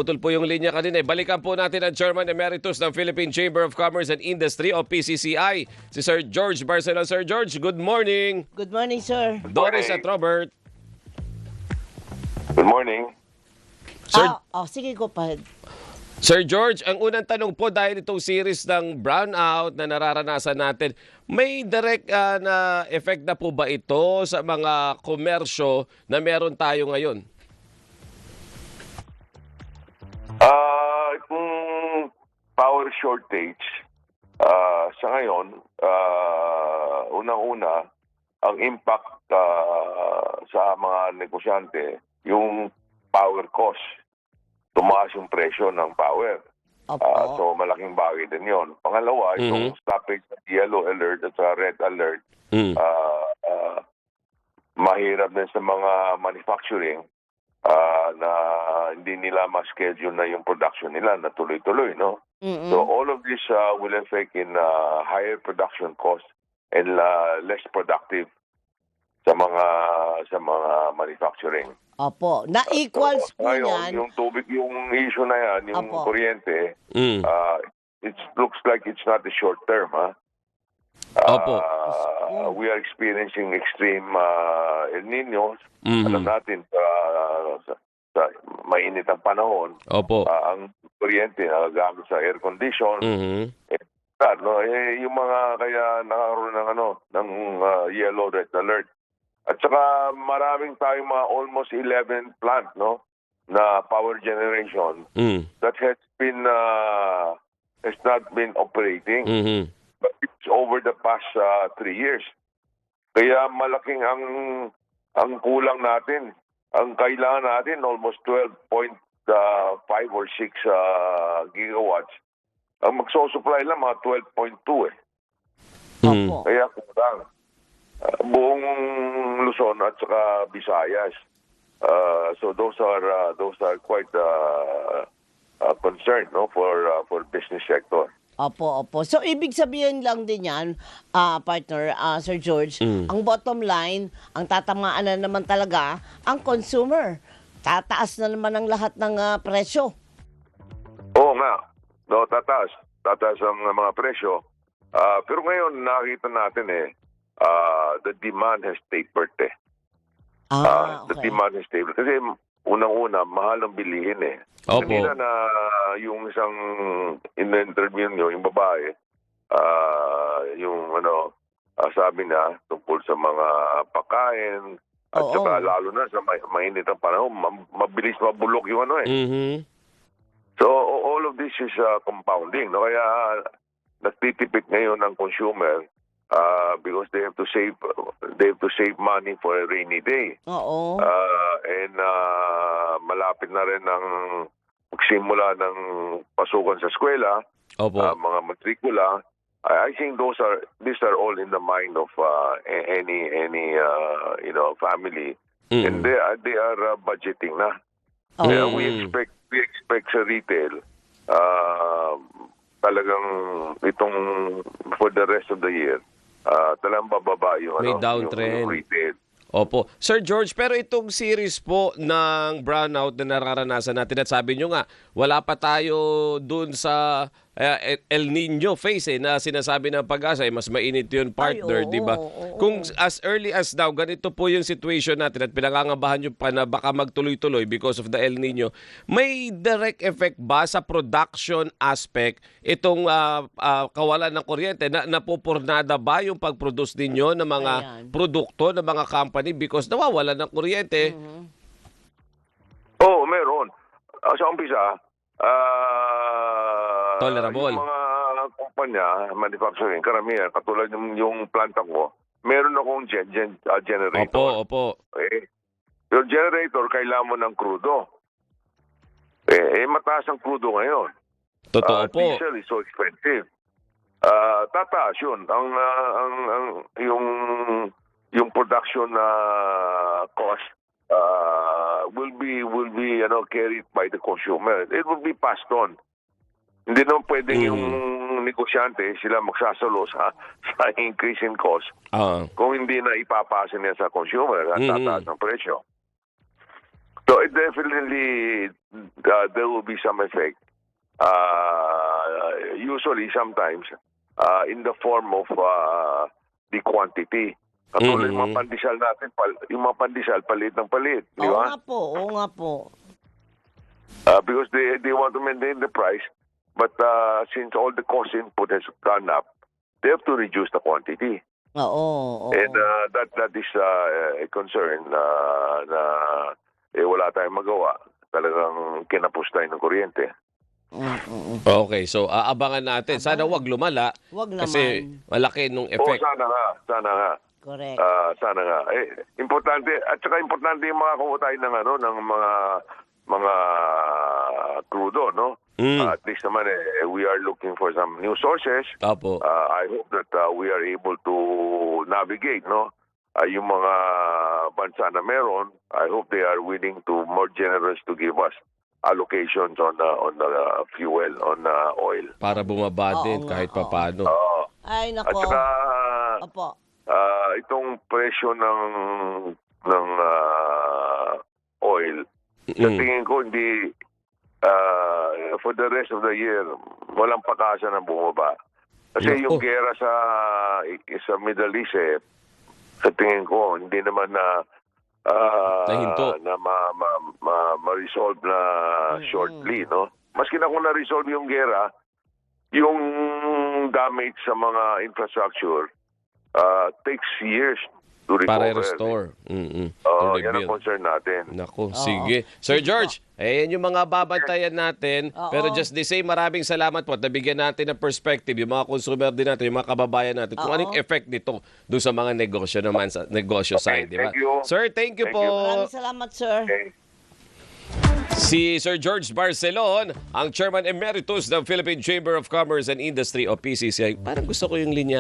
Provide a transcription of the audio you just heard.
Putol po yung linya kanina. Balikan po natin ang Chairman Emeritus ng Philippine Chamber of Commerce and Industry o PCCI, si Sir George Barcelona. Sir George, good morning. Good morning, sir. Doris at Robert. Good morning. Sir, Sige, go pa. Sir George, ang unang tanong po dahil itong series ng brownout na nararanasan natin, may direct na effect na po ba ito sa mga komersyo na meron tayo ngayon? Kung power shortage, sa ngayon, unang-una, ang impact sa mga negosyante, yung power cost. Tumaas yung presyo ng power. Opo. So malaking bagay din yun. Pangalawa, yung stoppage ng yellow alert at sa red alert, mahirap din sa mga manufacturing na hindi nila ma-schedule na yung production nila na tuloy-tuloy, no? So all of this will affect in higher production cost and less productive sa mga manufacturing. Opo. Na-equals po Ngayon, yan. yung tubig, yung issue na yan, yung Opo. kuryente, it looks like it's not the short term, ha? Opo. We are experiencing extreme El Nino. Alam natin, sa mainit ang panahon, Opo. ang kuryente nagagamit sa air condition. Yung mga kaya nakakaroon ng yellow red alert. At saka maraming tayong mga almost 11 plant, no, na power generation that has not been operating. But it's over the past 3 years. Kaya malaking ang kulang natin. Ang kailangan natin almost 12.5 or 6 gigawatts. Ang magsusupply lang mga 12.2 eh. Opo. Kaya kulang. Buong Luzon at saka Visayas. So those are quite concerned, no, for business sector. Opo, opo. So, ibig sabihin lang din yan, partner, Sir George, ang bottom line, ang tatamaan na naman talaga, ang consumer. Tataas na naman ang lahat ng presyo. Oo nga. No, tataas. Tataas ang mga presyo. Pero ngayon, nakita natin the demand has tapered eh. The Okay. demand has tapered. Kasi unang-una, mahal ang bilihin eh. Opo. Kanina na yung isang in-interview nyo, yung babae, sabi na tungkol sa mga pagkain, at Oo. saka lalo na sa mainit ang panahon, mabilis mabulok yung So all of this is compounding. No? Kaya nagtitipid ngayon ng consumer because they have to save money for a rainy day. Oo. And malapit na rin ang magsimula ng pasukan sa eskwela, Opo. mga matrikula. I think these are all in the mind of any family, and they are budgeting na. Kaya we expect sa retail talagang itong for the rest of the year talagang bababa yung May downtrend. yung retail. Opo. Sir George, pero itong series po ng brownout na nararanasan natin at sabi nyo nga, wala pa tayo dun sa El Nino phase na sinasabi ng Pag-asa, mas mainit yun, partner, Ay, oo, di ba? oo. Kung as early as now, ganito po yung situation natin at pinangangabahan nyo pa na baka magtuloy-tuloy because of the El Nino, may direct effect ba sa production aspect itong kawalan ng kuryente? Napupurnada ba yung pag-produce ninyo ng mga Ayan. produkto ng mga company because nawawalan ng kuryente? Oo, meron. Sa umpisa, Tolerable. yung mga kumpanya, manufacturing, karamihan, katulad yung planta ko, meron akong generator. Opo. Okay? Yung generator, kailangan mo ng crudo. Mataas ang crudo ngayon. Totoo po. Diesel is so expensive. Tataas yun. Yung production cost will be carried by the consumer. It will be passed on. Hindi naman pwedeng yung negosyante sila magsasalo sa increase in cost kung hindi na ipapasa niya sa consumer at tataas ang presyo. So it definitely there will be some effect. Usually, sometimes, in the form of the quantity. Katulad yung mga pandesal natin, yung mga pandesal, palit ng palit. Di Oo ba? nga po, oo nga po. Because they want to maintain the price, but since all the cost input has gone up, they have to reduce the quantity. Oo. And that is a concern na wala tayong magawa. Talagang kinapos tayo ng kuryente. Okay, so aabangan natin. Sana wag lumala. Wag naman. Kasi malaki nung Oo, effect. sana nga. Correct. Sana nga. Importante, at saka importante yung makakuha tayo ng, ng mga crudo, no? At least naman, we are looking for some new sources. Apo. I hope that we are able to navigate, no? Yung mga bansa na meron, I hope they are willing to more generous to give us allocations on the fuel, on oil. Para bumaba Oo din nga, kahit oo. papano. Ay, At nako. saka, Opo. itong presyo ng oil, sa tingin ko hindi for the rest of the year walang pag-asa na bumaba. Kasi Naku. yung gera sa Middle East, sa tingin ko hindi naman na Nahinto. na ma-resolve na shortly, no? Maski na kung na-resolve yung gera, yung damage sa mga infrastructure takes years to recover. Para restore. Oo, yan ang concern natin. Nako, sige. Sir George, ayan yung mga babantayan natin. Oo. Pero just the same, maraming salamat po at nabigyan natin ng perspective yung mga consumer din natin, yung mga kababayan natin, kung Oo. anong effect nito doon sa mga negosyo naman, sa negosyo Okay, side, di ba? thank you. Sir, thank you Thank po. you. Maraming salamat, sir. Okay. Si Sir George Barcelon, ang Chairman Emeritus ng Philippine Chamber of Commerce and Industry o PCCI. Parang gusto ko yung linya.